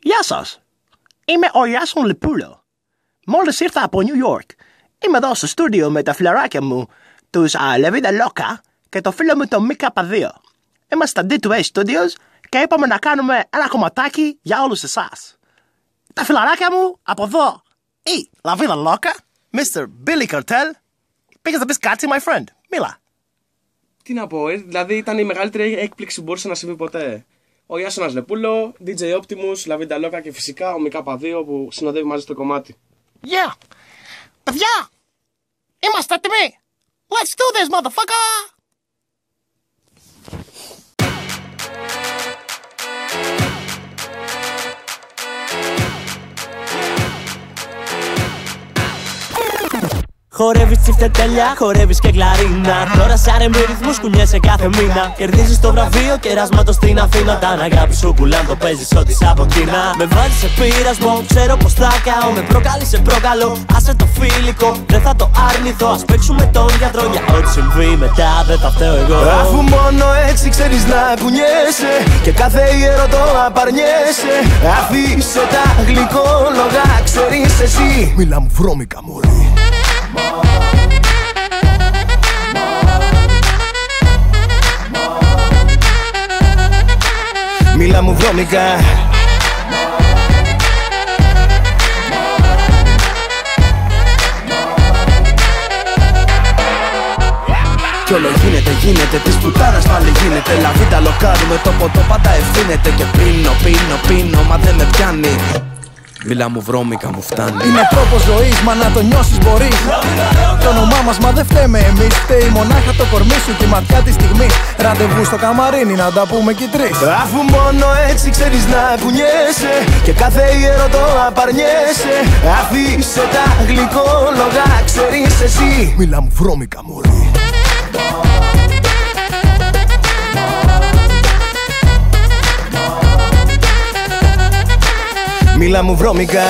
Γεια σας. Είμαι ο Ιάσον Λιπούλο. Μόλις ήρθα από Νιου Ιόρκ. Είμαι εδώ στο στούντιο με τα φιλαράκια μου, τους La Vida Loca και το φίλο μου το MK2. Είμαστε στα D2A Studios και είπαμε να κάνουμε ένα κομματάκι για όλους εσάς. Τα φιλαράκια μου από εδώ, η La Vida Loca, Mr. Billy Cartel. Πήγες να πεις κάτι, my friend. Μίλα. Τι να πω, δηλαδή ήταν η μεγαλύτερη έκπληξη που μπορούσε να συμβεί ποτέ. Ο Ιάσονας Λεπούλο, DJ Optimus, La Vida Loca και φυσικά ο MK2 που συνοδεύει μαζί στο κομμάτι. Yeah. Παιδιά, είμαστε έτοιμοι. Let's do this, motherfucker. Χορεύεις τσιφτετέλια, χορεύεις και κλαρίνα. Τώρα σ' R&B ρυθμούς κουνιέσαι κάθε μήνα. Κερδίζεις το βραβείο κεράσματος στην Αθήνα. Όταν αγάπη σου πουλάν το παίζεις ό,τι σ' από Κίνα. Με βάζεις σε πειρασμό, ξέρω πως θα καώ. Με προκάλεις σε προκαλώ, άσε το φιλικό. Δεν θα το αρνηθώ, ας παίξουμε τον γιατρό. Για ό,τι συμβεί μετά δεν θα φταίω εγώ. Αφού μόνο έτσι ξέρεις να κουνιέσαι και κάθε ιερό το απαρνιέσαι. Αφήσε τα γλυκόλογα, ξέρεις εσύ. Μίλα μου βρώμικα μωρή. Μίλα μου βρώμικα. Κι όλο γίνεται της πουτάνας πάλι γίνεται. La Vida Loca με το ποτό πάντα ευθύνεται. Και πίνω, μα δεν με πιάνει. Μίλα μου βρώμικα μου φτάνει. Είναι τρόπος ζωής, μα να το νιώσεις μπορείς. Το όνομά μας, μα δεν φταίμε εμείς. Φταίει μονάχα το κορμί σου και η ματιά της στιγμής. Ραντεβού στο καμαρίνι να τα πούμε κι οι τρεις. Αφού μόνο έτσι ξέρεις να κουνιέσαι και κάθε ιερό το απαρνιέσαι. Αφήσε τα γλυκόλογα, ξέρεις εσύ. Μίλα μου βρώμικα μωρή. Μίλα μου βρώμικα.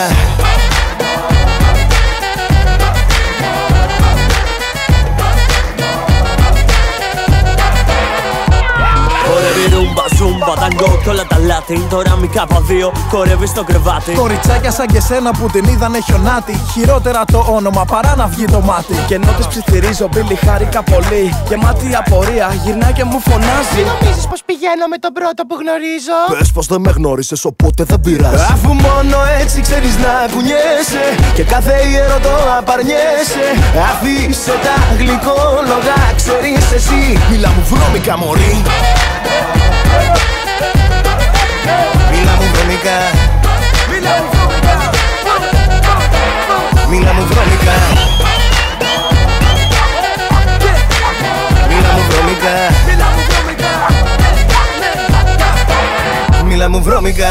Χορεύει ρούμπα, ζούμπα, ταγκό κι όλα τα Latin. Τώρα MK2 χορεύει στο κρεβάτι. Κοριτσάκια σαν και σένα που την είδανε χιονάτι. Χειρότερα το όνομα παρά να βγει το μάτι. Και ενώ της ψιθυρίζω, Μπίλι χάρηκα πολύ. Γεμάτη απορία, γυρνά και μου φωνάζει. Νομίζεις πως πηγαίνω με τον πρώτο που γνωρίζω? Πες πως δεν με γνώρισες, οπότε δεν πειράζει. Αφού μόνο έτσι ξέρεις να κουνιέσαι και κάθε ιερό το απαρνιέσαι. Αφήσε τα γλυκόλογα, ξέρεις εσύ. Μίλα μου βρώμικα μωρή. Μίλα μου βρώμικα. Μίλα μου βρώμικα. Μίλα μου βρώμικα. Μίλα μου βρώμικα. Μίλα μου βρώμικα.